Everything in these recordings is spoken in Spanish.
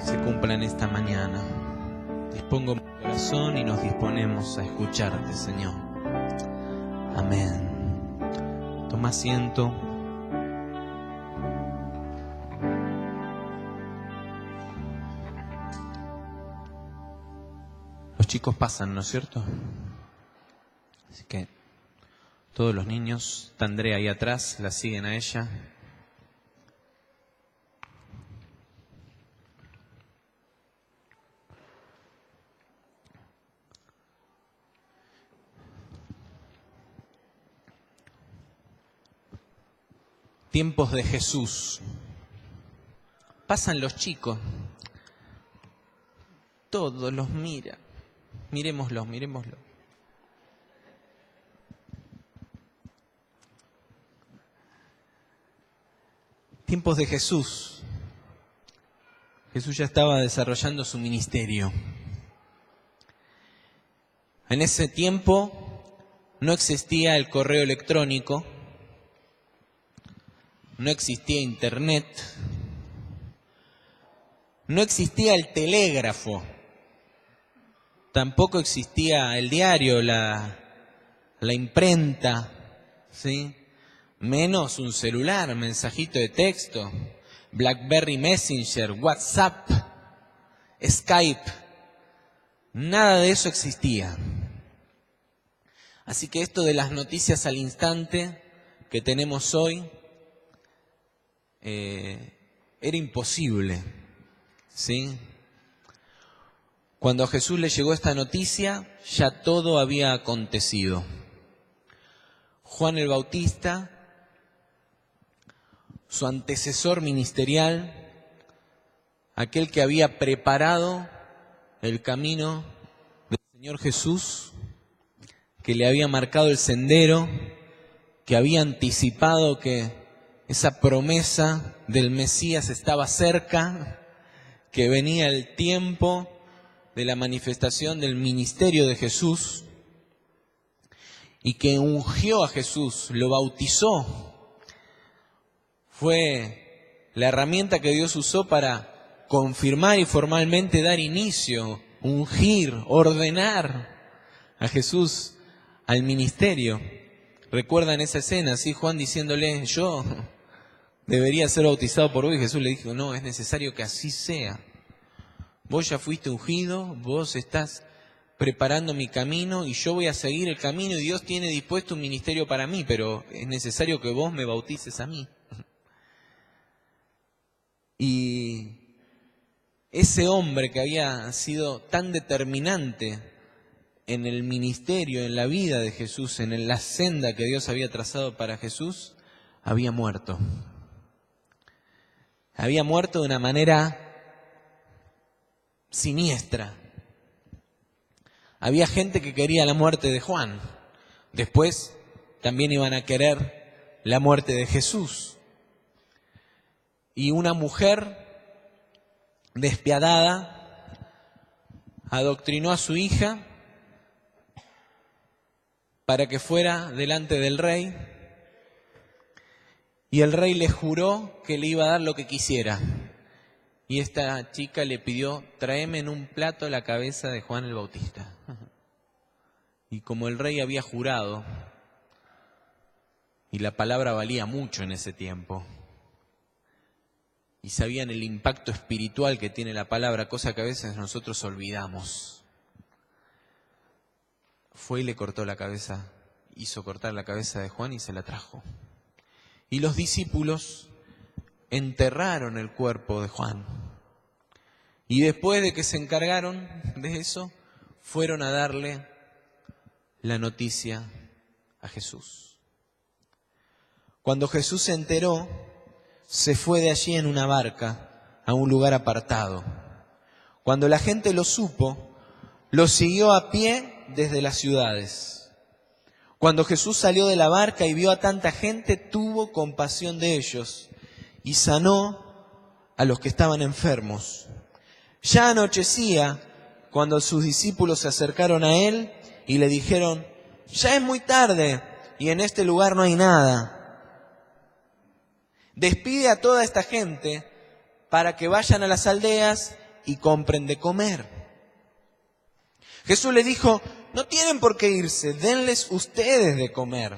se cumplan esta mañana. Dispongo mi corazón y nos disponemos a escucharte, Señor. Amén. Toma asiento. Los chicos pasan, ¿no es cierto? Así que todos los niños, está Andrea ahí atrás, la siguen a ella. Tiempos de Jesús. Pasan los chicos. Todos los miran. Miremoslos. Tiempos de Jesús. Jesús ya estaba desarrollando su ministerio. En ese tiempo no existía el correo electrónico, no existía internet, no existía el telégrafo, tampoco existía el diario, la imprenta, ¿sí? Menos un celular, mensajito de texto, BlackBerry Messenger, WhatsApp, Skype. Nada de eso existía. Así que esto de las noticias al instante que tenemos hoy era imposible, ¿sí? Cuando a Jesús le llegó esta noticia, ya todo había acontecido. Juan el Bautista, su antecesor ministerial, aquel que había preparado el camino del Señor Jesús, que le había marcado el sendero, que había anticipado que esa promesa del Mesías estaba cerca, que venía el tiempo de la manifestación del ministerio de Jesús, y que ungió a Jesús, lo bautizó. Fue la herramienta que Dios usó para confirmar y formalmente dar inicio, ungir, ordenar a Jesús al ministerio. ¿Recuerdan esa escena? ¿Sí? Juan diciéndole, yo debería ser bautizado por vos, y Jesús le dijo, no, es necesario que así sea. Vos ya fuiste ungido, vos estás preparando mi camino y yo voy a seguir el camino, y Dios tiene dispuesto un ministerio para mí, pero es necesario que vos me bautices a mí. Y ese hombre que había sido tan determinante en el ministerio, en la vida de Jesús, en la senda que Dios había trazado para Jesús, había muerto. Había muerto de una manera siniestra. Había gente que quería la muerte de Juan. Después también iban a querer la muerte de Jesús. Y una mujer despiadada adoctrinó a su hija para que fuera delante del rey, y el rey le juró que le iba a dar lo que quisiera. Y esta chica le pidió, tráeme en un plato la cabeza de Juan el Bautista. Y como el rey había jurado, y la palabra valía mucho en ese tiempo, y sabían el impacto espiritual que tiene la palabra, cosa que a veces nosotros olvidamos, fue y le cortó la cabeza, hizo cortar la cabeza de Juan y se la trajo. Y los discípulos enterraron el cuerpo de Juan. Y después de que se encargaron de eso, fueron a darle la noticia a Jesús. Cuando Jesús se enteró, se fue de allí en una barca a un lugar apartado. Cuando la gente lo supo, lo siguió a pie desde las ciudades. Cuando Jesús salió de la barca y vio a tanta gente, tuvo compasión de ellos y sanó a los que estaban enfermos. Ya anochecía cuando sus discípulos se acercaron a él y le dijeron, ya es muy tarde y en este lugar no hay nada. Despide a toda esta gente para que vayan a las aldeas y compren de comer. Jesús les dijo, no tienen por qué irse, denles ustedes de comer.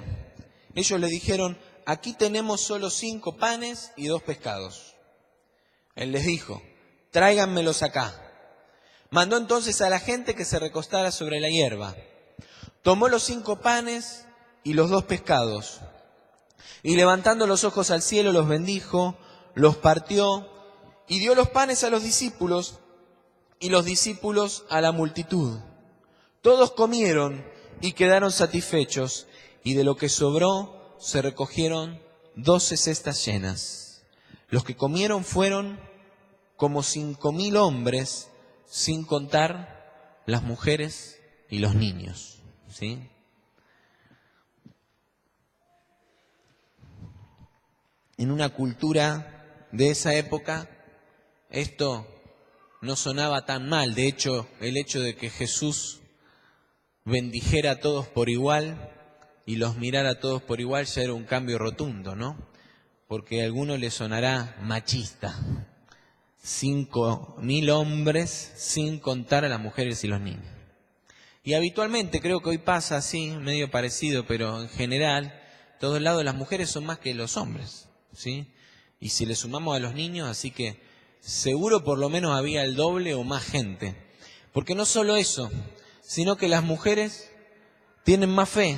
Ellos le dijeron, aquí tenemos solo 5 panes y 2 pescados. Él les dijo, tráiganmelos acá. Mandó entonces a la gente que se recostara sobre la hierba. Tomó los 5 panes y los 2 pescados. Y levantando los ojos al cielo los bendijo, los partió y dio los panes a los discípulos y los discípulos a la multitud. Todos comieron y quedaron satisfechos, y de lo que sobró se recogieron 12 cestas llenas. Los que comieron fueron como 5.000 hombres, sin contar las mujeres y los niños. ¿Sí? En una cultura de esa época, esto no sonaba tan mal. De hecho, el hecho de que Jesús bendijera a todos por igual y los mirara a todos por igual ya era un cambio rotundo, ¿no? Porque a alguno le sonará machista. 5.000 hombres sin contar a las mujeres y los niños. Y habitualmente creo que hoy pasa así, medio parecido, pero en general, todos lados las mujeres son más que los hombres, ¿sí? Y si le sumamos a los niños, así que seguro por lo menos había el doble o más gente. Porque no solo eso, sino que las mujeres tienen más fe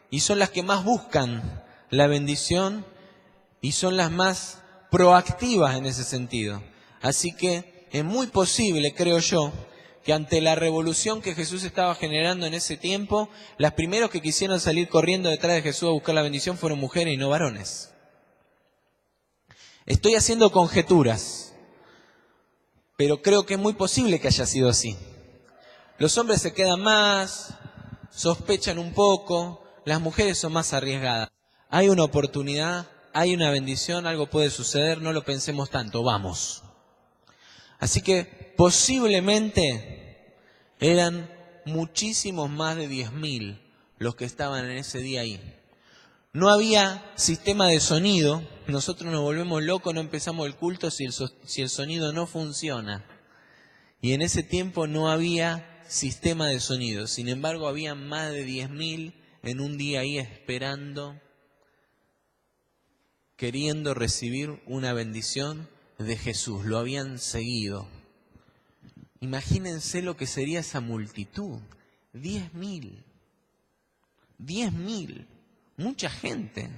y son las que más buscan la bendición y son las más proactivas en ese sentido. Así que es muy posible, creo yo, que ante la revolución que Jesús estaba generando en ese tiempo, las primeros que quisieron salir corriendo detrás de Jesús a buscar la bendición fueron mujeres y no varones. Estoy haciendo conjeturas, pero creo que es muy posible que haya sido así. Los hombres se quedan más, sospechan un poco, las mujeres son más arriesgadas. Hay una oportunidad, hay una bendición, algo puede suceder, no lo pensemos tanto, vamos. Así que posiblemente eran muchísimos más de 10.000 los que estaban en ese día ahí. No había sistema de sonido, nosotros nos volvemos locos, no empezamos el culto si el sonido no funciona. Y en ese tiempo no había sistema de sonido, sin embargo había más de 10.000 en un día ahí esperando, queriendo recibir una bendición de Jesús, lo habían seguido. Imagínense lo que sería esa multitud, 10.000, mucha gente.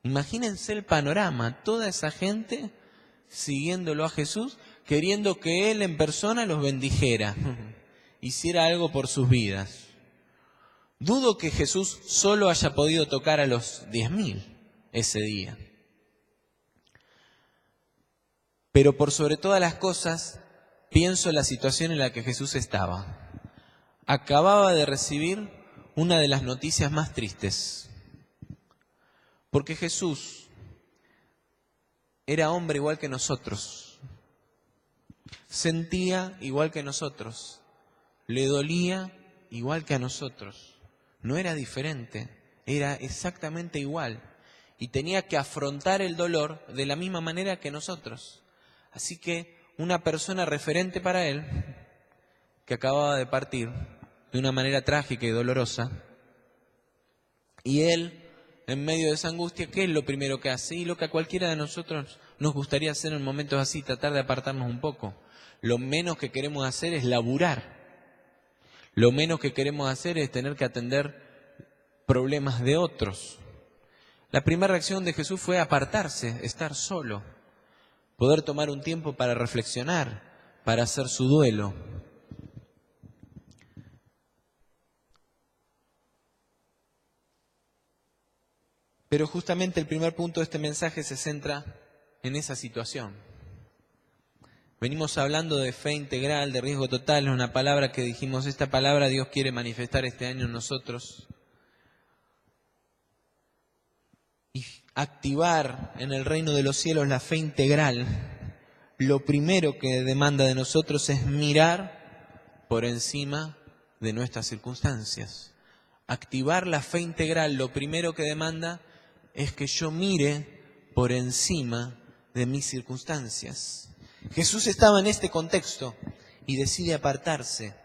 Imagínense el panorama, toda esa gente siguiéndolo a Jesús, queriendo que Él en persona los bendijera, hiciera algo por sus vidas. Dudo que Jesús solo haya podido tocar a los 10.000 ese día. Pero por sobre todas las cosas, pienso en la situación en la que Jesús estaba. Acababa de recibir una de las noticias más tristes. Porque Jesús era hombre igual que nosotros. Sentía igual que nosotros. Le dolía igual que a nosotros. No era diferente, era exactamente igual. Y tenía que afrontar el dolor de la misma manera que nosotros. Así que una persona referente para él, que acababa de partir de una manera trágica y dolorosa, y él, en medio de esa angustia, ¿qué es lo primero que hace? Y lo que a cualquiera de nosotros nos gustaría hacer en momentos así, tratar de apartarnos un poco. Lo menos que queremos hacer es laburar. Lo menos que queremos hacer es tener que atender problemas de otros. La primera reacción de Jesús fue apartarse, estar solo, poder tomar un tiempo para reflexionar, para hacer su duelo. Pero justamente el primer punto de este mensaje se centra en esa situación. Venimos hablando de fe integral, de riesgo total, es una palabra que dijimos, esta palabra Dios quiere manifestar este año en nosotros. Y activar en el reino de los cielos la fe integral, lo primero que demanda de nosotros es mirar por encima de nuestras circunstancias. Activar la fe integral, lo primero que demanda es que yo mire por encima de mis circunstancias. Jesús estaba en este contexto y decide apartarse.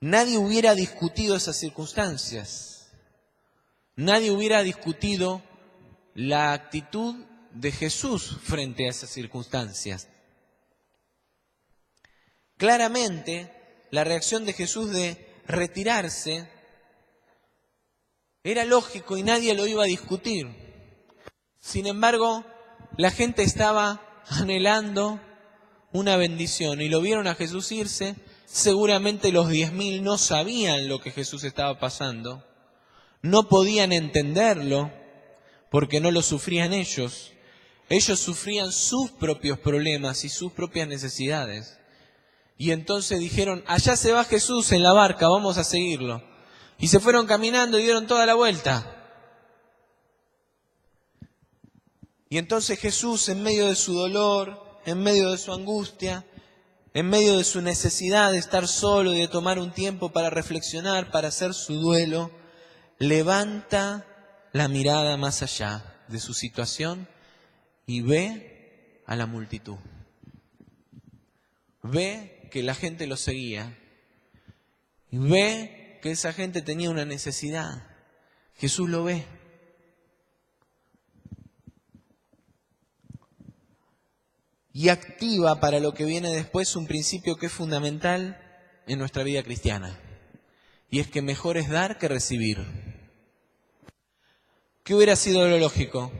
Nadie hubiera discutido esas circunstancias. Nadie hubiera discutido la actitud de Jesús frente a esas circunstancias. Claramente, la reacción de Jesús de retirarse era lógico y nadie lo iba a discutir. Sin embargo, la gente estaba anhelando una bendición y lo vieron a Jesús irse. Seguramente los 10.000 no sabían lo que Jesús estaba pasando, no podían entenderlo porque no lo sufrían ellos. Ellos sufrían sus propios problemas y sus propias necesidades. Y entonces dijeron, allá se va Jesús en la barca, vamos a seguirlo. Y se fueron caminando y dieron toda la vuelta. Y entonces Jesús, en medio de su dolor, en medio de su angustia, en medio de su necesidad de estar solo y de tomar un tiempo para reflexionar, para hacer su duelo, levanta la mirada más allá de su situación y ve a la multitud. Ve que la gente lo seguía y ve que esa gente tenía una necesidad. Jesús lo ve. Y activa para lo que viene después un principio que es fundamental en nuestra vida cristiana. Y es que mejor es dar que recibir. ¿Qué hubiera sido lo lógico?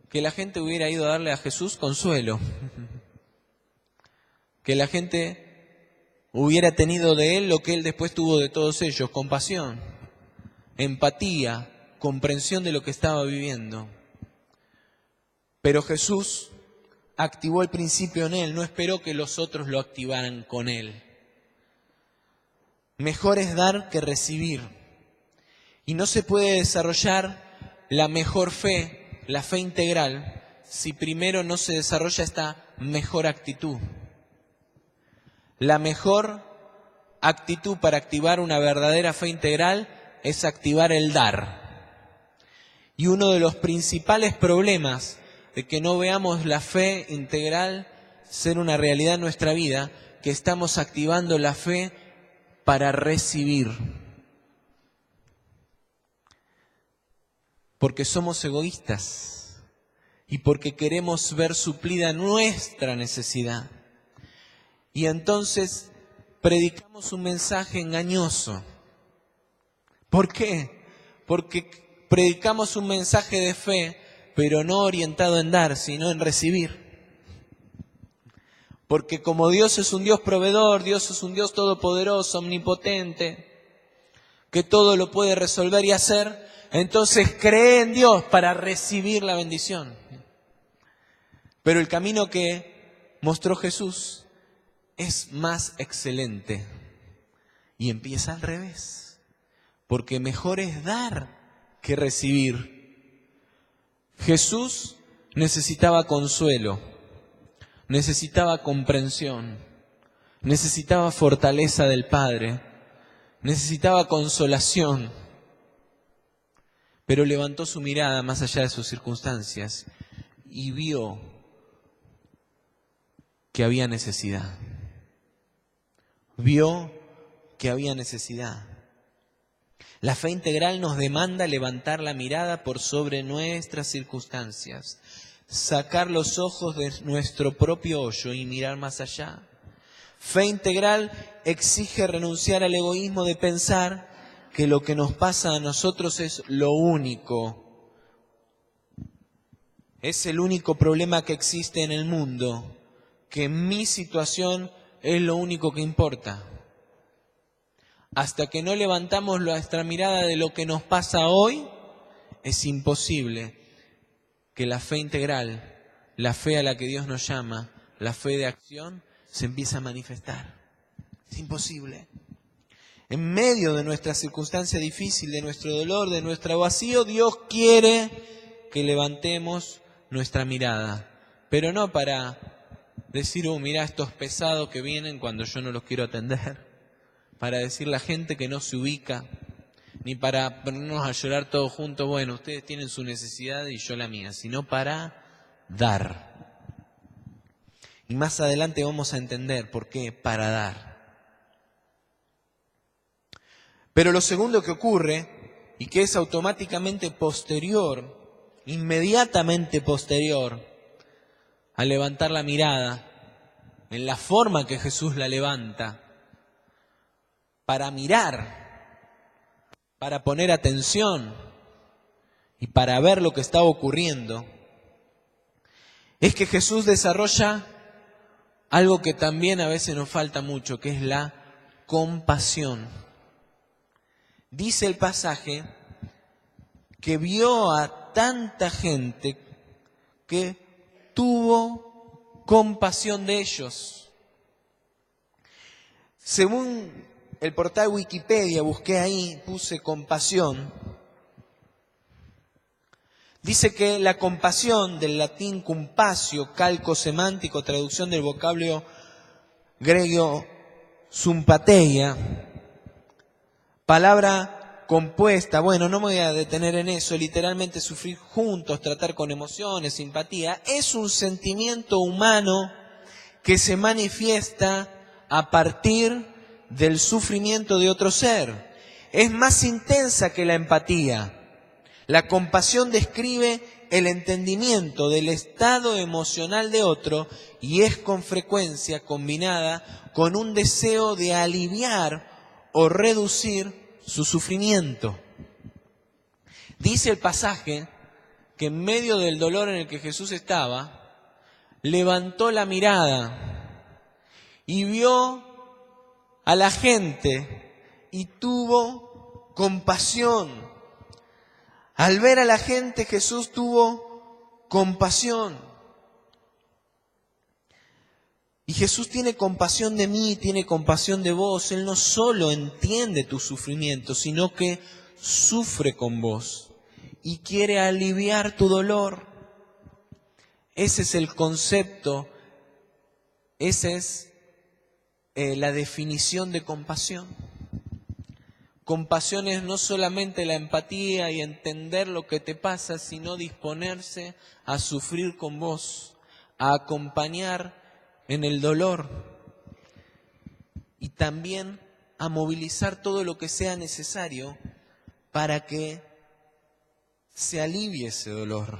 Que la gente hubiera ido a darle a Jesús consuelo. Que la gente hubiera tenido de él lo que él después tuvo de todos ellos, compasión, empatía, comprensión de lo que estaba viviendo. Pero Jesús activó el principio en él, no esperó que los otros lo activaran con él. Mejor es dar que recibir. Y no se puede desarrollar la mejor fe, la fe integral, si primero no se desarrolla esta mejor actitud. La mejor actitud para activar una verdadera fe integral es activar el dar. Y uno de los principales problemas de que no veamos la fe integral ser una realidad en nuestra vida, que estamos activando la fe para recibir. Porque somos egoístas y porque queremos ver suplida nuestra necesidad. Y entonces predicamos un mensaje engañoso. ¿Por qué? Porque predicamos un mensaje de fe, pero no orientado en dar, sino en recibir. Porque como Dios es un Dios proveedor, Dios es un Dios todopoderoso, omnipotente, que todo lo puede resolver y hacer, entonces cree en Dios para recibir la bendición. Pero el camino que mostró Jesús es más excelente y empieza al revés, porque mejor es dar que recibir. Jesús necesitaba consuelo, necesitaba comprensión, necesitaba fortaleza del Padre, necesitaba consolación, pero levantó su mirada más allá de sus circunstancias y vio que había necesidad. Vio que había necesidad. La fe integral nos demanda levantar la mirada por sobre nuestras circunstancias, sacar los ojos de nuestro propio hoyo y mirar más allá. Fe integral exige renunciar al egoísmo de pensar que lo que nos pasa a nosotros es lo único. Es el único problema que existe en el mundo, que mi situación es lo único que importa. Hasta que no levantamos nuestra mirada de lo que nos pasa hoy, es imposible que la fe integral, la fe a la que Dios nos llama, la fe de acción, se empiece a manifestar. Es imposible. En medio de nuestra circunstancia difícil, de nuestro dolor, de nuestro vacío, Dios quiere que levantemos nuestra mirada. Pero no para decir, mirá estos pesados que vienen cuando yo no los quiero atender. Para decirle a la gente que no se ubica, ni para ponernos a llorar todos juntos, bueno, ustedes tienen su necesidad y yo la mía, sino para dar. Y más adelante vamos a entender por qué, para dar. Pero lo segundo que ocurre, y que es automáticamente posterior, inmediatamente posterior, al levantar la mirada, en la forma que Jesús la levanta, para mirar, para poner atención y para ver lo que está ocurriendo, es que Jesús desarrolla algo que también a veces nos falta mucho, que es la compasión. Dice el pasaje que vio a tanta gente que tuvo compasión de ellos. Según el portal Wikipedia, busqué ahí, puse compasión. Dice que la compasión, del latín compasio, calco semántico, traducción del vocablo griego sympatheia, palabra compuesta, bueno, no me voy a detener en eso, literalmente sufrir juntos, tratar con emociones, simpatía, es un sentimiento humano que se manifiesta a partir del sufrimiento de otro ser. Es más intensa que la empatía. La compasión describe el entendimiento del estado emocional de otro y es con frecuencia combinada con un deseo de aliviar o reducir su sufrimiento. Dice el pasaje que en medio del dolor en el que Jesús estaba, levantó la mirada y vio a la gente y tuvo compasión. Al ver a la gente, Jesús tuvo compasión. Y Jesús tiene compasión de mí, tiene compasión de vos. Él no solo entiende tu sufrimiento, sino que sufre con vos y quiere aliviar tu dolor. Ese es el concepto, esa es la definición de compasión. Compasión es no solamente la empatía y entender lo que te pasa, sino disponerse a sufrir con vos, a acompañar en el dolor y también a movilizar todo lo que sea necesario para que se alivie ese dolor.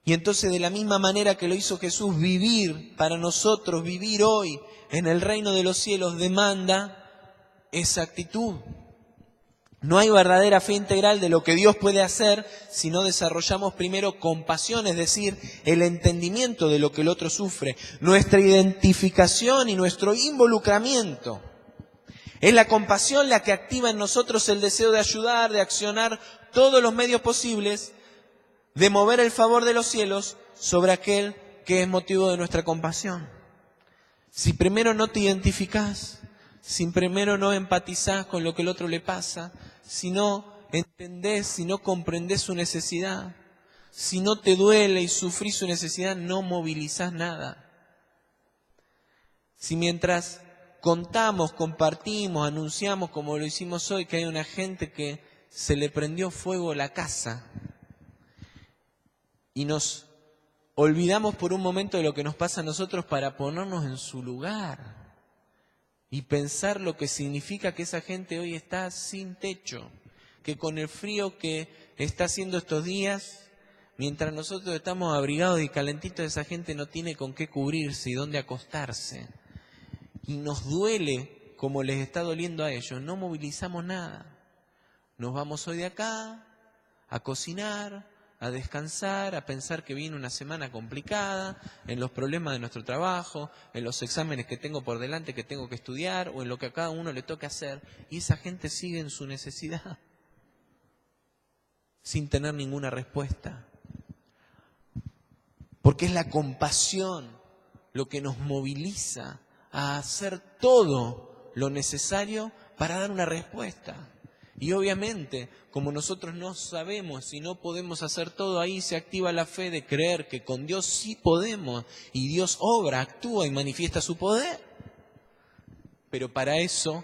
Y entonces, de la misma manera que lo hizo Jesús, vivir para nosotros, vivir hoy en el reino de los cielos demanda esa actitud. No hay verdadera fe integral de lo que Dios puede hacer si no desarrollamos primero compasión, es decir, el entendimiento de lo que el otro sufre, nuestra identificación y nuestro involucramiento. Es la compasión la que activa en nosotros el deseo de ayudar, de accionar todos los medios posibles, de mover el favor de los cielos sobre aquel que es motivo de nuestra compasión. Si primero no te identificás, si primero no empatizás con lo que el otro le pasa, si no entendés, si no comprendés su necesidad, si no te duele y sufrís su necesidad, no movilizás nada. Si mientras contamos, compartimos, anunciamos, como lo hicimos hoy, que hay una gente que se le prendió fuego la casa y nos olvidamos por un momento de lo que nos pasa a nosotros para ponernos en su lugar y pensar lo que significa que esa gente hoy está sin techo, que con el frío que está haciendo estos días, mientras nosotros estamos abrigados y calentitos, esa gente no tiene con qué cubrirse y dónde acostarse. Y nos duele como les está doliendo a ellos, no movilizamos nada. Nos vamos hoy de acá a cocinar, a descansar, a pensar que viene una semana complicada, en los problemas de nuestro trabajo, en los exámenes que tengo por delante que tengo que estudiar, o en lo que a cada uno le toca hacer, y esa gente sigue en su necesidad, sin tener ninguna respuesta. Porque es la compasión lo que nos moviliza a hacer todo lo necesario para dar una respuesta. Y obviamente, como nosotros no sabemos y no podemos hacer todo, ahí se activa la fe de creer que con Dios sí podemos y Dios obra, actúa y manifiesta su poder. Pero para eso,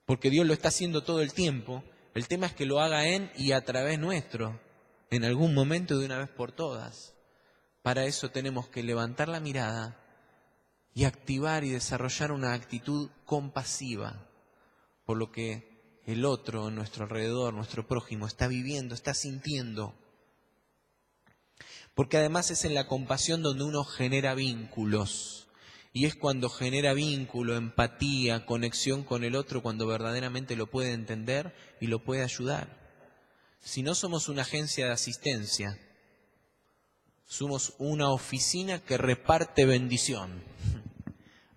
porque Dios lo está haciendo todo el tiempo, el tema es que lo haga en y a través nuestro, en algún momento de una vez por todas. Para eso tenemos que levantar la mirada y activar y desarrollar una actitud compasiva por lo que el otro, nuestro alrededor, nuestro prójimo, está viviendo, está sintiendo. Porque además es en la compasión donde uno genera vínculos. Y es cuando genera vínculo, empatía, conexión con el otro, cuando verdaderamente lo puede entender y lo puede ayudar. Si no somos una agencia de asistencia, somos una oficina que reparte bendición.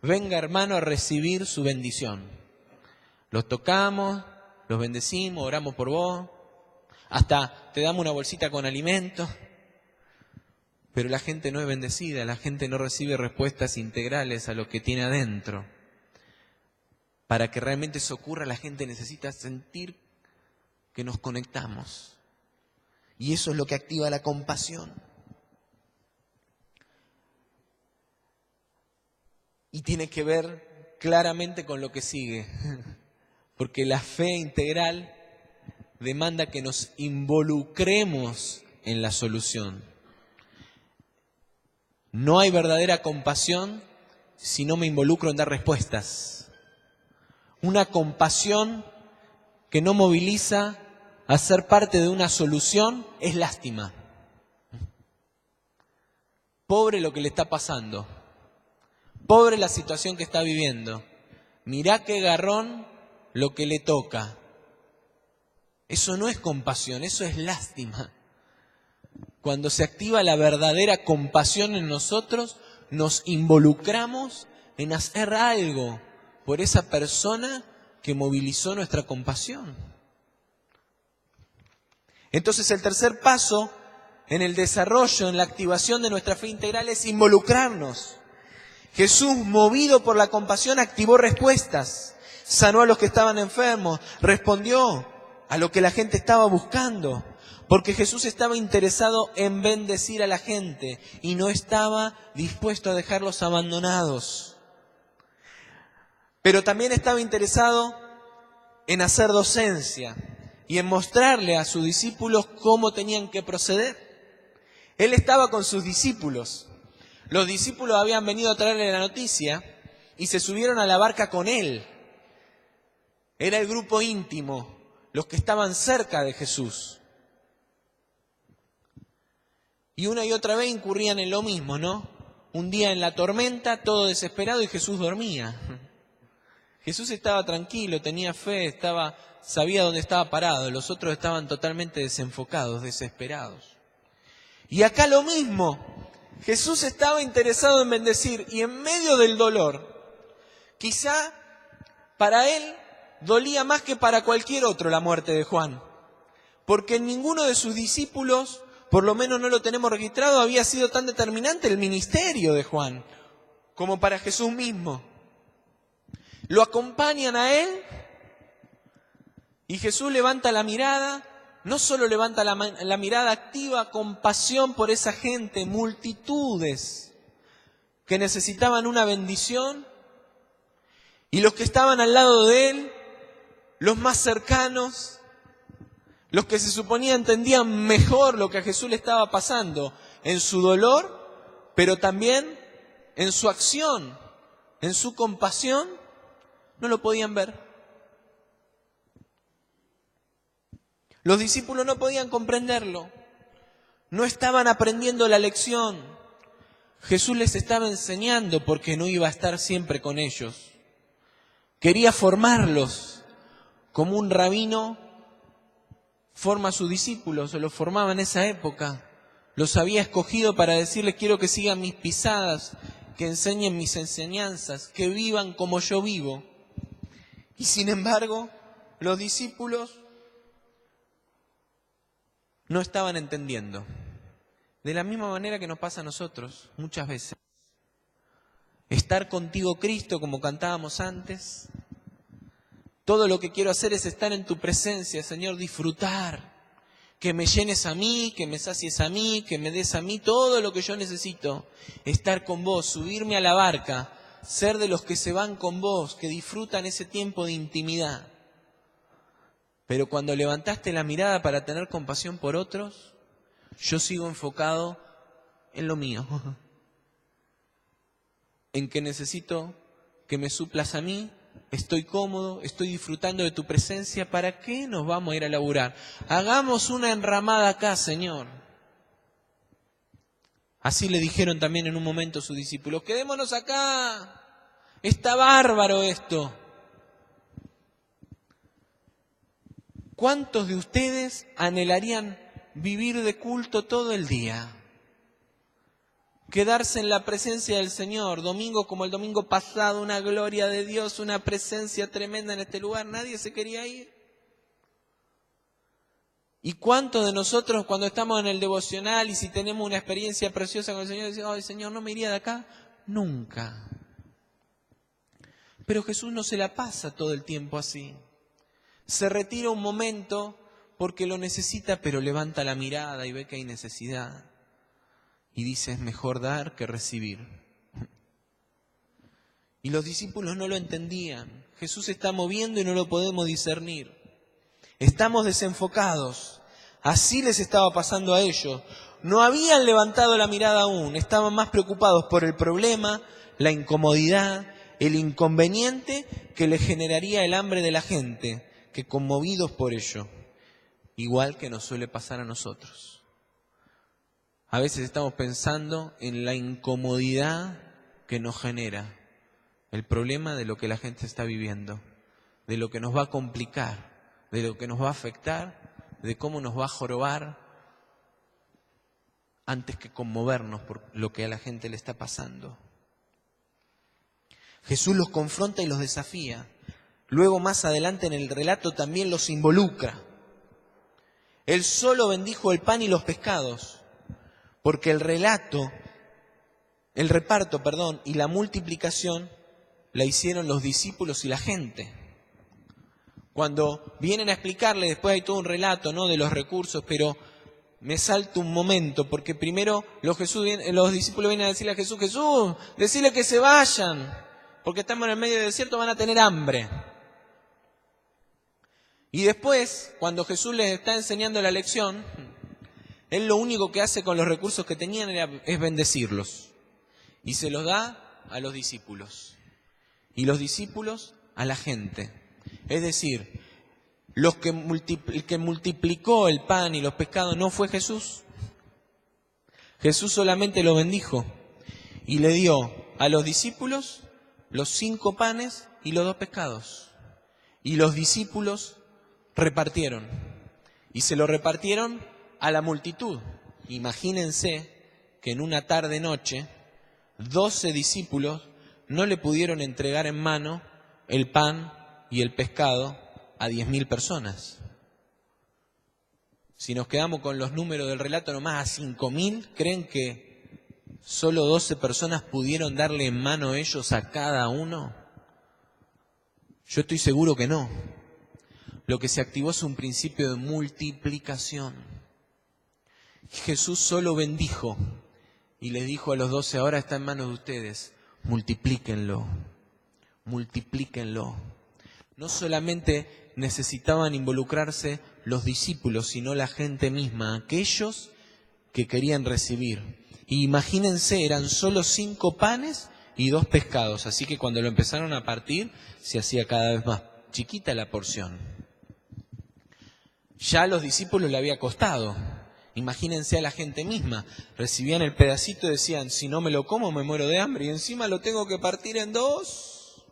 Venga, hermano, a recibir su bendición. Los tocamos, los bendecimos, oramos por vos, hasta te damos una bolsita con alimentos. Pero la gente no es bendecida, la gente no recibe respuestas integrales a lo que tiene adentro. Para que realmente eso ocurra, la gente necesita sentir que nos conectamos. Y eso es lo que activa la compasión. Y tiene que ver claramente con lo que sigue. Porque la fe integral demanda que nos involucremos en la solución. No hay verdadera compasión si no me involucro en dar respuestas. Una compasión que no moviliza a ser parte de una solución es lástima. Pobre lo que le está pasando. Pobre la situación que está viviendo. Mirá qué garrón lo que le toca. Eso no es compasión, eso es lástima. Cuando se activa la verdadera compasión en nosotros, nos involucramos en hacer algo por esa persona que movilizó nuestra compasión. Entonces el tercer paso en el desarrollo, en la activación de nuestra fe integral es involucrarnos. Jesús, movido por la compasión, activó respuestas. Sanó a los que estaban enfermos, respondió a lo que la gente estaba buscando. Porque Jesús estaba interesado en bendecir a la gente y no estaba dispuesto a dejarlos abandonados. Pero también estaba interesado en hacer docencia y en mostrarle a sus discípulos cómo tenían que proceder. Él estaba con sus discípulos. Los discípulos habían venido a traerle la noticia y se subieron a la barca con él. Era el grupo íntimo, los que estaban cerca de Jesús. Y una y otra vez incurrían en lo mismo, ¿no? Un día en la tormenta, todo desesperado, y Jesús dormía. Jesús estaba tranquilo, tenía fe, sabía dónde estaba parado. Los otros estaban totalmente desenfocados, desesperados. Y acá lo mismo. Jesús estaba interesado en bendecir y en medio del dolor, quizá para él dolía más que para cualquier otro la muerte de Juan. Porque en ninguno de sus discípulos, por lo menos no lo tenemos registrado, había sido tan determinante el ministerio de Juan como para Jesús mismo. Lo acompañan a él y Jesús levanta la mirada, no solo levanta la mirada, activa compasión por esa gente, multitudes que necesitaban una bendición, y los que estaban al lado de él, los más cercanos, los que se suponía entendían mejor lo que a Jesús le estaba pasando en su dolor, pero también en su acción, en su compasión, no lo podían ver. Los discípulos no podían comprenderlo, no estaban aprendiendo la lección. Jesús les estaba enseñando porque no iba a estar siempre con ellos. Quería formarlos como un rabino forma a sus discípulos, o los formaba en esa época. Los había escogido para decirles: quiero que sigan mis pisadas, que enseñen mis enseñanzas, que vivan como yo vivo. Y sin embargo, los discípulos no estaban entendiendo. De la misma manera que nos pasa a nosotros muchas veces. Estar contigo, Cristo, como cantábamos antes. Todo lo que quiero hacer es estar en tu presencia, Señor, disfrutar. Que me llenes a mí, que me sacies a mí, que me des a mí todo lo que yo necesito. Estar con vos, subirme a la barca, ser de los que se van con vos, que disfrutan ese tiempo de intimidad. Pero cuando levantaste la mirada para tener compasión por otros, yo sigo enfocado en lo mío, en que necesito que me suplas a mí, estoy cómodo, estoy disfrutando de tu presencia, ¿para qué nos vamos a ir a laburar? Hagamos una enramada acá, Señor. Así le dijeron también en un momento sus discípulos, quedémonos acá, está bárbaro esto. ¿Cuántos de ustedes anhelarían vivir de culto todo el día? Quedarse en la presencia del Señor, domingo como el domingo pasado, una gloria de Dios, una presencia tremenda en este lugar, nadie se quería ir. ¿Y cuántos de nosotros cuando estamos en el devocional y si tenemos una experiencia preciosa con el Señor, decimos, ay Señor, ¿no me iría de acá? Nunca. Pero Jesús no se la pasa todo el tiempo así. Se retira un momento porque lo necesita, pero levanta la mirada y ve que hay necesidad. Y dice, es mejor dar que recibir. Y los discípulos no lo entendían. Jesús se está moviendo y no lo podemos discernir. Estamos desenfocados. Así les estaba pasando a ellos. No habían levantado la mirada aún. Estaban más preocupados por el problema, la incomodidad, el inconveniente que le generaría el hambre de la gente, que conmovidos por ello. Igual que nos suele pasar a nosotros. A veces estamos pensando en la incomodidad que nos genera el problema de lo que la gente está viviendo, de lo que nos va a complicar, de lo que nos va a afectar, de cómo nos va a jorobar, antes que conmovernos por lo que a la gente le está pasando. Jesús los confronta y los desafía. Luego más adelante en el relato también los involucra. Él solo bendijo el pan y los pescados, porque el reparto y la multiplicación la hicieron los discípulos y la gente. Cuando vienen a explicarle, después hay todo un relato, ¿no?, de los recursos, pero me salto un momento, porque primero los discípulos vienen a decirle a Jesús, Jesús, decile que se vayan, porque estamos en el medio del desierto, van a tener hambre. Y después, cuando Jesús les está enseñando la lección, Él lo único que hace con los recursos que tenían es bendecirlos. Y se los da a los discípulos. Y los discípulos a la gente. Es decir, el que multiplicó el pan y los pescados no fue Jesús. Jesús solamente lo bendijo. Y le dio a los discípulos los 5 panes y los 2 pescados. Y los discípulos repartieron. Y se lo repartieron a la multitud. Imagínense que en una tarde-noche 12 discípulos no le pudieron entregar en mano el pan y el pescado a 10.000 personas. Si nos quedamos con los números del relato nomás a 5.000, ¿creen que solo 12 personas pudieron darle en mano ellos a cada uno? Yo estoy seguro que no. Lo que se activó es un principio de multiplicación. Jesús solo bendijo y les dijo a los 12, ahora está en manos de ustedes, multiplíquenlo, multiplíquenlo. No solamente necesitaban involucrarse los discípulos, sino la gente misma, aquellos que querían recibir. Y imagínense, eran solo 5 panes y 2 pescados, así que cuando lo empezaron a partir, se hacía cada vez más chiquita la porción. Ya a los discípulos le había costado. Imagínense a la gente misma. Recibían el pedacito y decían, si no me lo como me muero de hambre y encima lo tengo que partir en 2.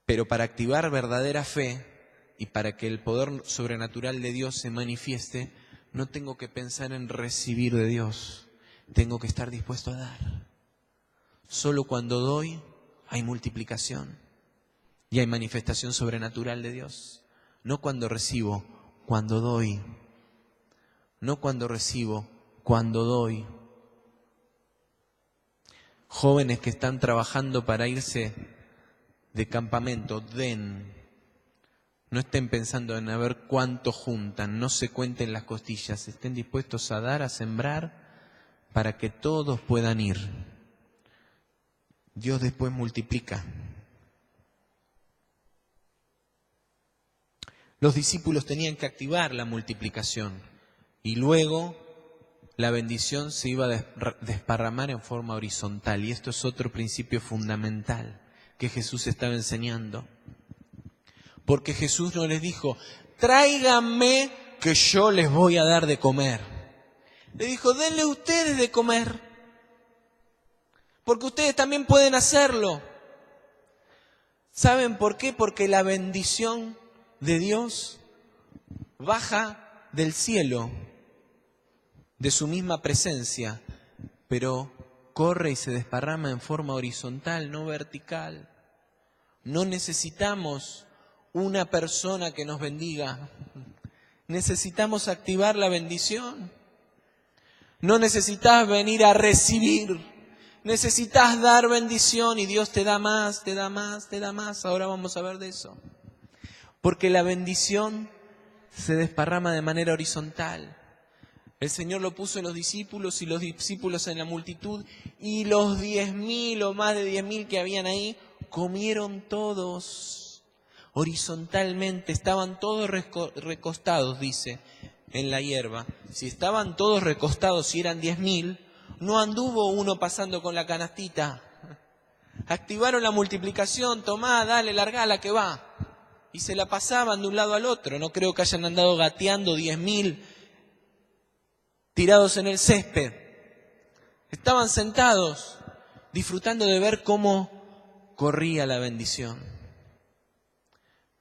Pero para activar verdadera fe y para que el poder sobrenatural de Dios se manifieste, no tengo que pensar en recibir de Dios. Tengo que estar dispuesto a dar. Solo cuando doy hay multiplicación y hay manifestación sobrenatural de Dios. No cuando recibo, cuando doy. No cuando recibo, cuando doy. Jóvenes que están trabajando para irse de campamento, den. No estén pensando en a ver cuánto juntan, no se cuenten las costillas, estén dispuestos a dar, a sembrar, para que todos puedan ir. Dios después multiplica. Los discípulos tenían que activar la multiplicación Y luego la bendición se iba a desparramar en forma horizontal. Y esto es otro principio fundamental que Jesús estaba enseñando. Porque Jesús no les dijo, tráiganme que yo les voy a dar de comer. Le dijo, denle ustedes de comer. Porque ustedes también pueden hacerlo. ¿Saben por qué? Porque la bendición de Dios baja del cielo, de su misma presencia, pero corre y se desparrama en forma horizontal, no vertical. No necesitamos una persona que nos bendiga. Necesitamos activar la bendición. No necesitas venir a recibir. Necesitas dar bendición y Dios te da más, te da más, te da más. Ahora vamos a ver de eso. Porque la bendición se desparrama de manera horizontal. El Señor lo puso en los discípulos y los discípulos en la multitud, y los 10.000 o más de 10.000 que habían ahí comieron todos horizontalmente. Estaban todos recostados, dice, en la hierba. Si estaban todos recostados, si eran 10.000, no anduvo uno pasando con la canastita. Activaron la multiplicación, tomá, dale, largala que va. Y se la pasaban de un lado al otro. No creo que hayan andado gateando 10.000 tirados en el césped. Estaban sentados, disfrutando de ver cómo corría la bendición.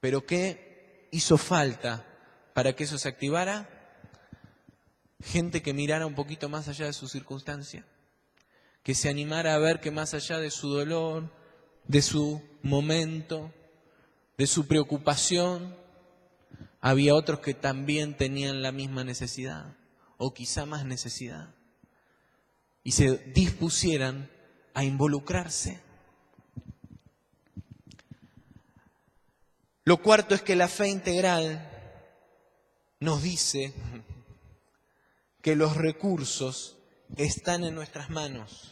Pero ¿qué hizo falta para que eso se activara? Gente que mirara un poquito más allá de su circunstancia, que se animara a ver que más allá de su dolor, de su momento, de su preocupación, había otros que también tenían la misma necesidad, o quizá más necesidad, y se dispusieran a involucrarse. Lo cuarto es que la fe integral nos dice que los recursos están en nuestras manos.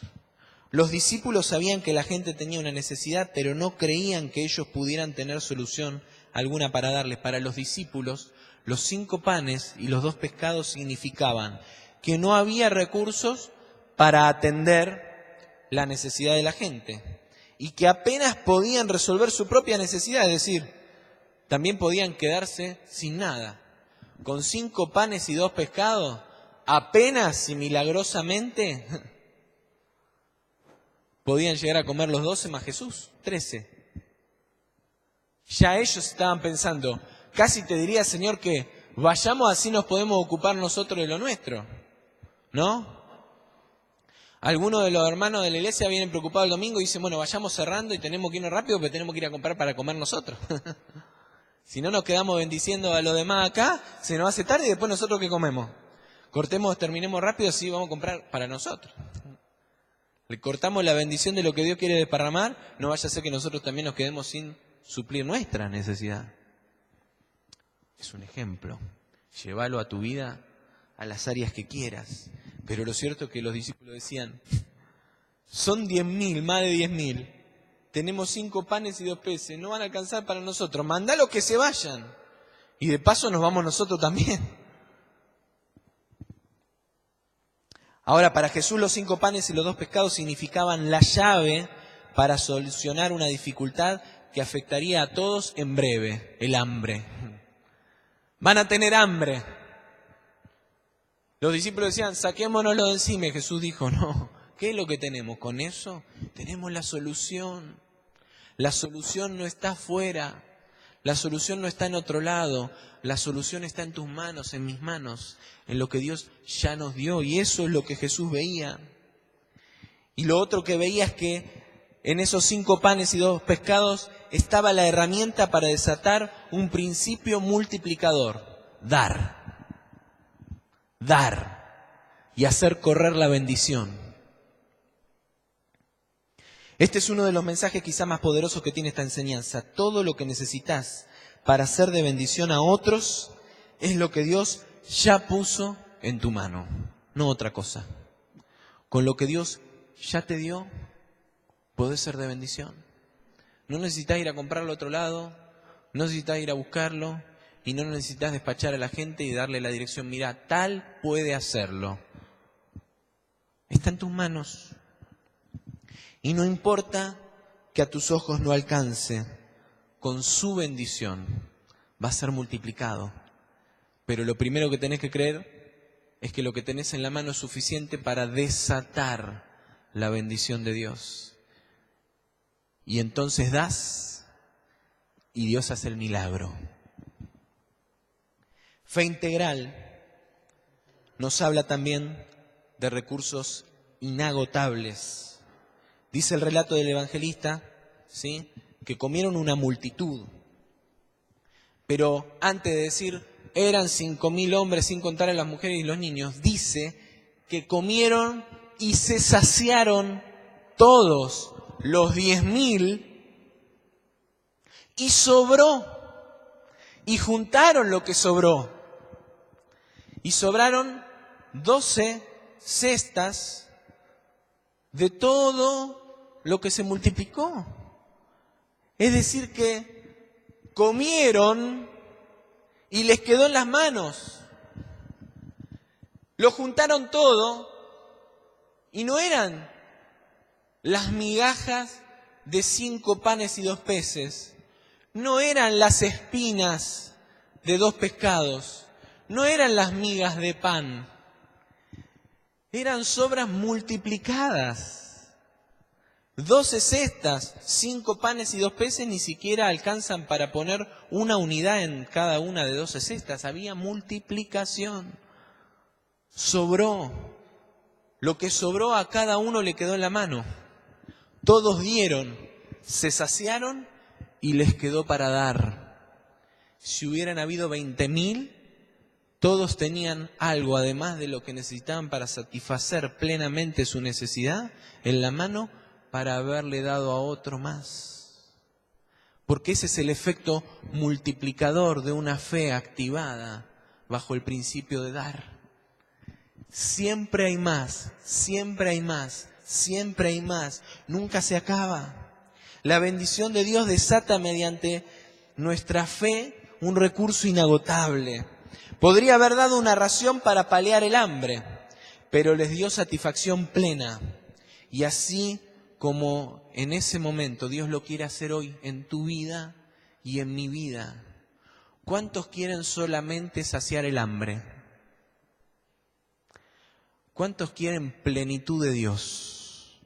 Los discípulos sabían que la gente tenía una necesidad, pero no creían que ellos pudieran tener solución alguna para darles. Para los discípulos, los 5 panes y los 2 pescados significaban que no había recursos para atender la necesidad de la gente y que apenas podían resolver su propia necesidad, es decir, también podían quedarse sin nada. Con 5 panes y 2 pescados, apenas y milagrosamente podían llegar a comer los 12 más Jesús, 13. Ya ellos estaban pensando, casi te diría, Señor, que vayamos así nos podemos ocupar nosotros de lo nuestro, ¿no? Algunos de los hermanos de la iglesia vienen preocupados el domingo y dicen, bueno, vayamos cerrando y tenemos que irnos rápido porque tenemos que ir a comprar para comer nosotros. Si no nos quedamos bendiciendo a los demás acá, se nos hace tarde y después nosotros ¿qué comemos? Cortemos, terminemos rápido, así vamos a comprar para nosotros. Le cortamos la bendición de lo que Dios quiere desparramar, no vaya a ser que nosotros también nos quedemos sin suplir nuestra necesidad. Es un ejemplo. Llévalo a tu vida, a las áreas que quieras. Pero lo cierto es que los discípulos decían, son 10.000, más de 10.000. Tenemos 5 panes y 2 peces, no van a alcanzar para nosotros. Mandalos que se vayan. Y de paso nos vamos nosotros también. Ahora, para Jesús los 5 panes y los 2 pescados significaban la llave para solucionar una dificultad que afectaría a todos en breve, el hambre. Van a tener hambre. Los discípulos decían, saquémonoslo de encima. Y Jesús dijo, no, ¿qué es lo que tenemos? Con eso tenemos la solución. La solución no está afuera. La solución no está en otro lado. La solución está en tus manos, en mis manos, en lo que Dios ya nos dio. Y eso es lo que Jesús veía. Y lo otro que veía es que en esos 5 panes y 2 pescados estaba la herramienta para desatar un principio multiplicador. Dar. Dar. Y hacer correr la bendición. Este es uno de los mensajes quizá más poderosos que tiene esta enseñanza. Todo lo que necesitas para ser de bendición a otros es lo que Dios ya puso en tu mano, no otra cosa. Con lo que Dios ya te dio, podés ser de bendición. No necesitas ir a comprarlo a otro lado, no necesitas ir a buscarlo, y no necesitas despachar a la gente y darle la dirección. Mira, tal puede hacerlo. Está en tus manos. Y no importa que a tus ojos no alcance, con su bendición va a ser multiplicado. Pero lo primero que tenés que creer es que lo que tenés en la mano es suficiente para desatar la bendición de Dios. Y entonces das y Dios hace el milagro. Fe integral nos habla también de recursos inagotables. Dice el relato del evangelista, ¿sí?, que comieron una multitud. Pero antes de decir eran 5.000 hombres sin contar a las mujeres y los niños, dice que comieron y se saciaron todos los 10.000 y sobró. Y juntaron lo que sobró. Y sobraron 12 cestas de todo lo que se multiplicó. Es decir que comieron y les quedó en las manos. Lo juntaron todo y no eran las migajas de 5 panes y 2 peces. No eran las espinas de 2 pescados. No eran las migas de pan. Eran sobras multiplicadas. 12 cestas, 5 panes y 2 peces ni siquiera alcanzan para poner una unidad en cada una de 12 cestas. Había multiplicación. Sobró. Lo que sobró a cada uno le quedó en la mano. Todos dieron, se saciaron y les quedó para dar. Si hubieran habido 20.000, todos tenían algo, además de lo que necesitaban para satisfacer plenamente su necesidad, en la mano para haberle dado a otro más. Porque ese es el efecto multiplicador de una fe activada bajo el principio de dar. Siempre hay más, siempre hay más, siempre hay más. Nunca se acaba. La bendición de Dios desata mediante nuestra fe un recurso inagotable. Podría haber dado una ración para paliar el hambre, pero les dio satisfacción plena. Y así como en ese momento Dios lo quiere hacer hoy en tu vida y en mi vida. ¿Cuántos quieren solamente saciar el hambre? ¿Cuántos quieren plenitud de Dios?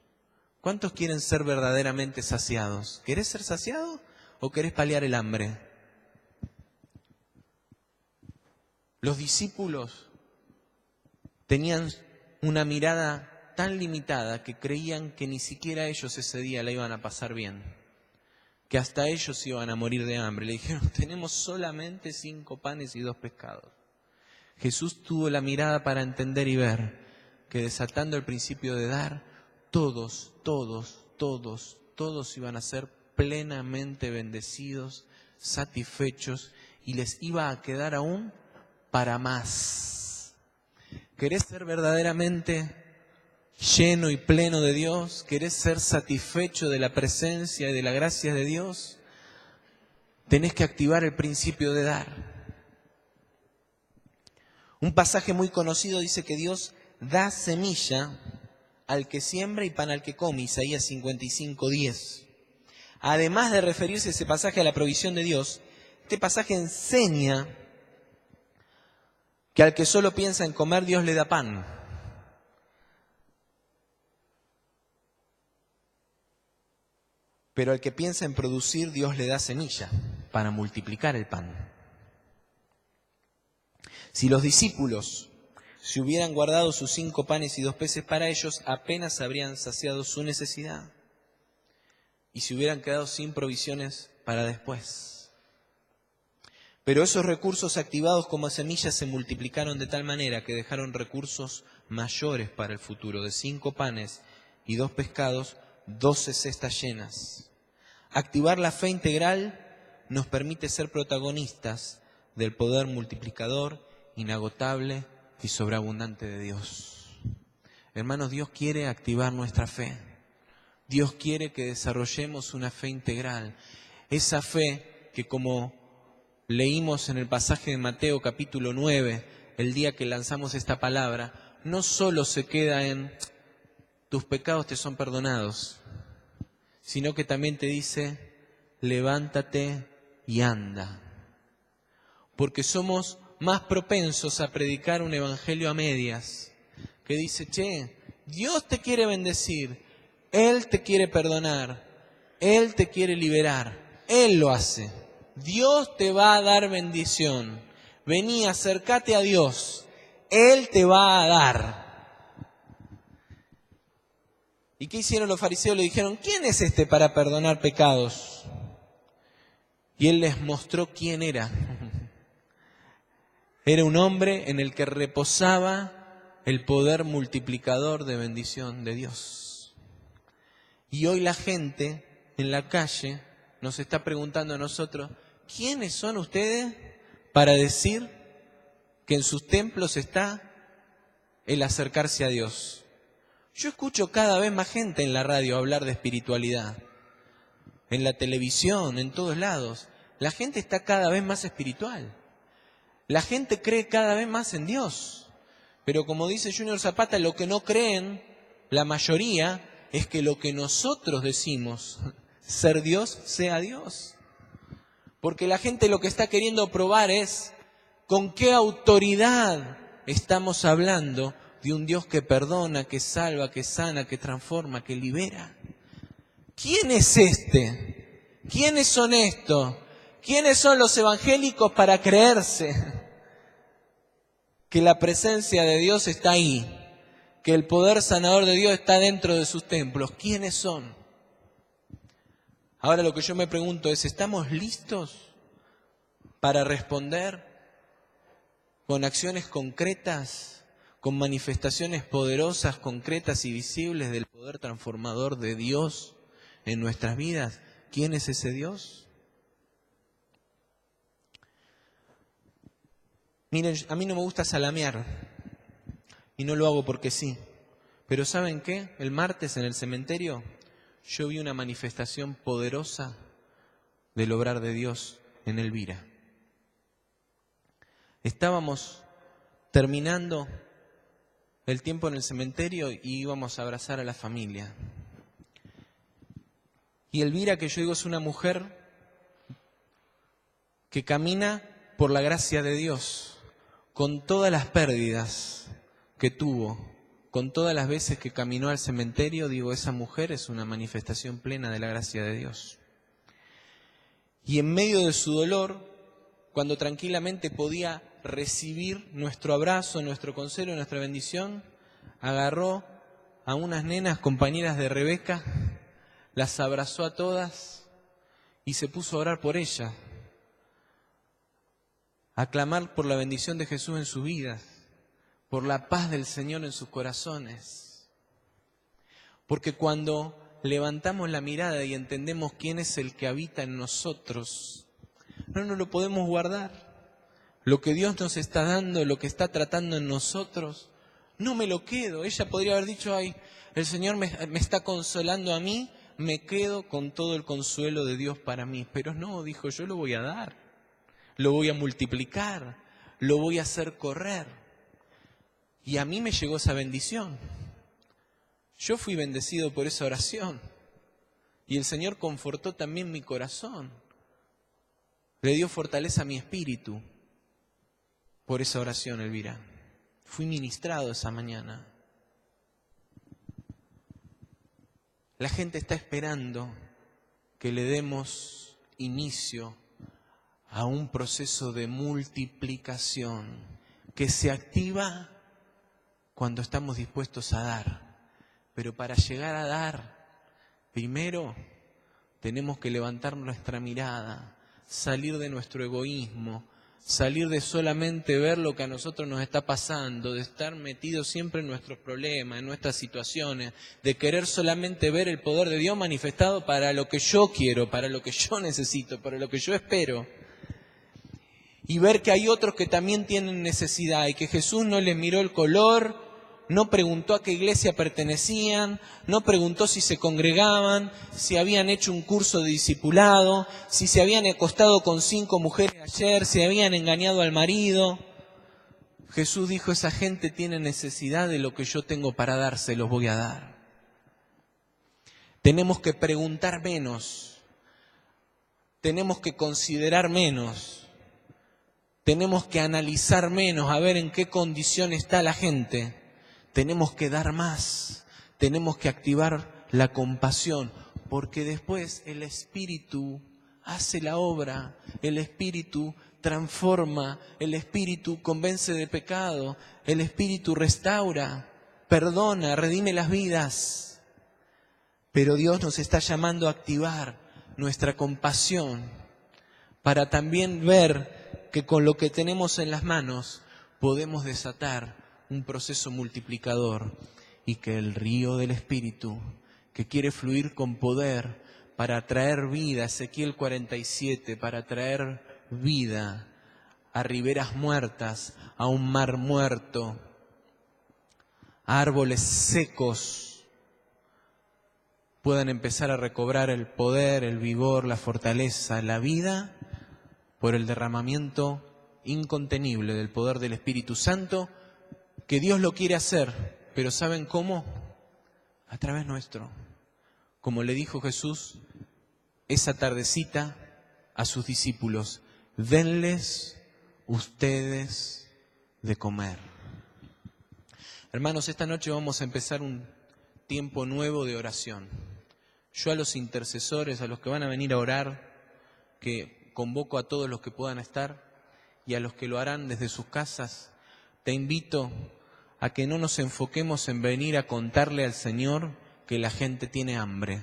¿Cuántos quieren ser verdaderamente saciados? ¿Querés ser saciado o querés paliar el hambre? Los discípulos tenían una mirada tan limitada que creían que ni siquiera ellos ese día la iban a pasar bien, que hasta ellos iban a morir de hambre. Le dijeron, tenemos solamente 5 panes y 2 pescados. Jesús tuvo la mirada para entender y ver que desatando el principio de dar, todos iban a ser plenamente bendecidos, satisfechos, y les iba a quedar aún para más. ¿Querés ser verdaderamente lleno y pleno de Dios? ¿Querés ser satisfecho de la presencia y de la gracia de Dios? Tenés que activar el principio de dar. Un pasaje muy conocido dice que Dios da semilla al que siembra y pan al que come, Isaías 55:10. Además de referirse ese pasaje a la provisión de Dios, este pasaje enseña que al que solo piensa en comer, Dios le da pan. Pero al que piensa en producir, Dios le da semilla para multiplicar el pan. Si los discípulos se hubieran guardado sus 5 panes y 2 peces para ellos, apenas habrían saciado su necesidad y se hubieran quedado sin provisiones para después. Pero esos recursos activados como semillas se multiplicaron de tal manera que dejaron recursos mayores para el futuro. De 5 panes y 2 pescados, 12 cestas llenas. Activar la fe integral nos permite ser protagonistas del poder multiplicador, inagotable y sobreabundante de Dios. Hermanos, Dios quiere activar nuestra fe. Dios quiere que desarrollemos una fe integral. Esa fe que como leímos en el pasaje de Mateo capítulo 9, el día que lanzamos esta palabra, no solo se queda en tus pecados te son perdonados, sino que también te dice, levántate y anda. Porque somos más propensos a predicar un evangelio a medias, que dice, che, Dios te quiere bendecir, Él te quiere perdonar, Él te quiere liberar, Él lo hace. Dios te va a dar bendición. Vení, acércate a Dios, Él te va a dar. ¿Y qué hicieron los fariseos? Le dijeron, ¿quién es este para perdonar pecados? Y Él les mostró quién era. Era un hombre en el que reposaba el poder multiplicador de bendición de Dios. Y hoy la gente en la calle nos está preguntando a nosotros, ¿quiénes son ustedes para decir que en sus templos está el acercarse a Dios? Yo escucho cada vez más gente en la radio hablar de espiritualidad, en la televisión, en todos lados. La gente está cada vez más espiritual. La gente cree cada vez más en Dios. Pero como dice Junior Zapata, lo que no creen, la mayoría, es que lo que nosotros decimos, ser Dios, sea Dios. Porque la gente lo que está queriendo probar es con qué autoridad estamos hablando de un Dios que perdona, que salva, que sana, que transforma, que libera. ¿Quién es este? ¿Quiénes son estos? ¿Quiénes son los evangélicos para creerse que la presencia de Dios está ahí, que el poder sanador de Dios está dentro de sus templos? ¿Quiénes son? Ahora lo que yo me pregunto es, ¿estamos listos para responder con acciones concretas, con manifestaciones poderosas, concretas y visibles del poder transformador de Dios en nuestras vidas? ¿Quién es ese Dios? Miren, a mí no me gusta salamear y no lo hago porque sí. Pero ¿saben qué? El martes en el cementerio yo vi una manifestación poderosa del obrar de Dios en Elvira. Estábamos terminando el tiempo en el cementerio y íbamos a abrazar a la familia. Y Elvira, que yo digo, es una mujer que camina por la gracia de Dios, con todas las pérdidas que tuvo, con todas las veces que caminó al cementerio, digo, esa mujer es una manifestación plena de la gracia de Dios. Y en medio de su dolor, cuando tranquilamente podía recibir nuestro abrazo, nuestro consuelo, nuestra bendición, agarró a unas nenas compañeras de Rebeca, las abrazó a todas y se puso a orar por ellas, a clamar por la bendición de Jesús en sus vidas, por la paz del Señor en sus corazones. Porque cuando levantamos la mirada y entendemos quién es el que habita en nosotros, no nos lo podemos guardar. Lo que Dios nos está dando, lo que está tratando en nosotros, no me lo quedo. Ella podría haber dicho, ay, el Señor me está consolando a mí, me quedo con todo el consuelo de Dios para mí. Pero no, dijo, yo lo voy a dar, lo voy a multiplicar, lo voy a hacer correr. Y a mí me llegó esa bendición. Yo fui bendecido por esa oración. Y el Señor confortó también mi corazón. Le dio fortaleza a mi espíritu por esa oración, Elvira. Fui ministrado esa mañana. La gente está esperando que le demos inicio a un proceso de multiplicación que se activa cuando estamos dispuestos a dar. Pero para llegar a dar, primero tenemos que levantar nuestra mirada, salir de nuestro egoísmo, salir de solamente ver lo que a nosotros nos está pasando, de estar metidos siempre en nuestros problemas, en nuestras situaciones, de querer solamente ver el poder de Dios manifestado para lo que yo quiero, para lo que yo necesito, para lo que yo espero. Y ver que hay otros que también tienen necesidad y que Jesús no les miró el color, no preguntó a qué iglesia pertenecían, no preguntó si se congregaban, si habían hecho un curso de discipulado, si se habían acostado con 5 mujeres ayer, si habían engañado al marido. Jesús dijo, esa gente tiene necesidad de lo que yo tengo para dar, se los voy a dar. Tenemos que preguntar menos, tenemos que considerar menos, tenemos que analizar menos, a ver en qué condición está la gente. Tenemos que dar más, tenemos que activar la compasión, porque después el Espíritu hace la obra, el Espíritu transforma, el Espíritu convence de pecado, el Espíritu restaura, perdona, redime las vidas. Pero Dios nos está llamando a activar nuestra compasión para también ver que con lo que tenemos en las manos podemos desatar un proceso multiplicador y que el río del Espíritu, que quiere fluir con poder para traer vida, Ezequiel 47, para traer vida a riberas muertas, a un mar muerto, a árboles secos, puedan empezar a recobrar el poder, el vigor, la fortaleza, la vida, por el derramamiento incontenible del poder del Espíritu Santo, que Dios lo quiere hacer, pero ¿saben cómo? A través nuestro. Como le dijo Jesús esa tardecita a sus discípulos, denles ustedes de comer. Hermanos, esta noche vamos a empezar un tiempo nuevo de oración. Yo a los intercesores, a los que van a venir a orar, que convoco a todos los que puedan estar y a los que lo harán desde sus casas, te invito a que no nos enfoquemos en venir a contarle al Señor que la gente tiene hambre,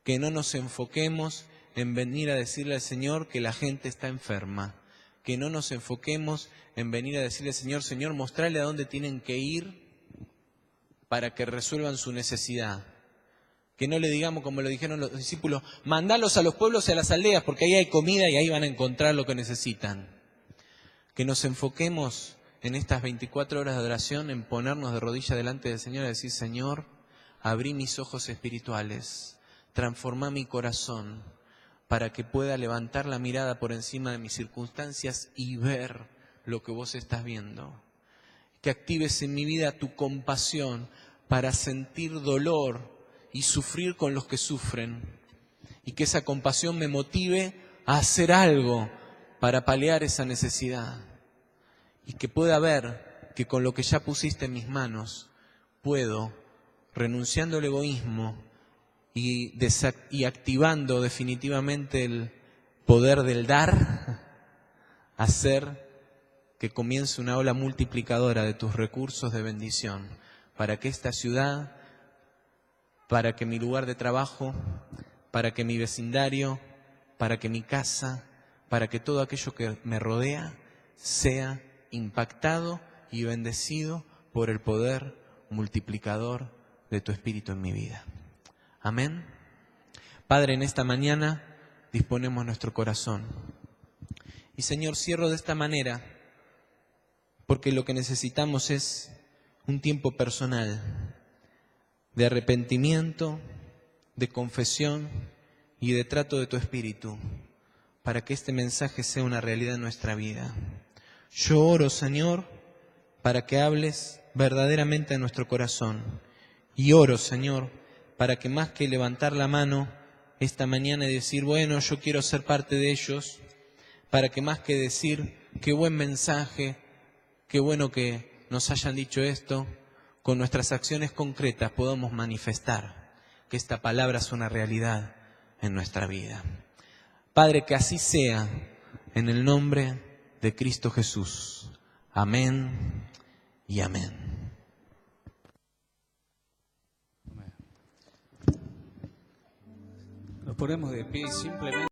que no nos enfoquemos en venir a decirle al Señor que la gente está enferma, que no nos enfoquemos en venir a decirle al Señor, Señor, mostrarle a dónde tienen que ir para que resuelvan su necesidad. Que no le digamos, como lo dijeron los discípulos, mandalos a los pueblos y a las aldeas, porque ahí hay comida y ahí van a encontrar lo que necesitan. Que nos enfoquemos en estas 24 horas de oración en ponernos de rodillas delante del Señor y decir, Señor, abrí mis ojos espirituales, transformá mi corazón para que pueda levantar la mirada por encima de mis circunstancias y ver lo que vos estás viendo. Que actives en mi vida tu compasión para sentir dolor y sufrir con los que sufren. Y que esa compasión me motive a hacer algo para paliar esa necesidad. Y que pueda ver que con lo que ya pusiste en mis manos puedo, renunciando al egoísmo y activando definitivamente el poder del dar, hacer que comience una ola multiplicadora de tus recursos de bendición para que esta ciudad, para que mi lugar de trabajo, para que mi vecindario, para que mi casa, para que todo aquello que me rodea sea impactado y bendecido por el poder multiplicador de tu Espíritu en mi vida. Amén. Padre, en esta mañana disponemos nuestro corazón. Y Señor, cierro de esta manera, porque lo que necesitamos es un tiempo personal de arrepentimiento, de confesión y de trato de tu Espíritu, para que este mensaje sea una realidad en nuestra vida. Yo oro, Señor, para que hables verdaderamente a nuestro corazón. Y oro, Señor, para que más que levantar la mano esta mañana y decir, bueno, yo quiero ser parte de ellos, para que más que decir, qué buen mensaje, qué bueno que nos hayan dicho esto, con nuestras acciones concretas podamos manifestar que esta palabra es una realidad en nuestra vida. Padre, que así sea, en el nombre de Cristo Jesús. Amén y amén. Nos ponemos de pie simplemente.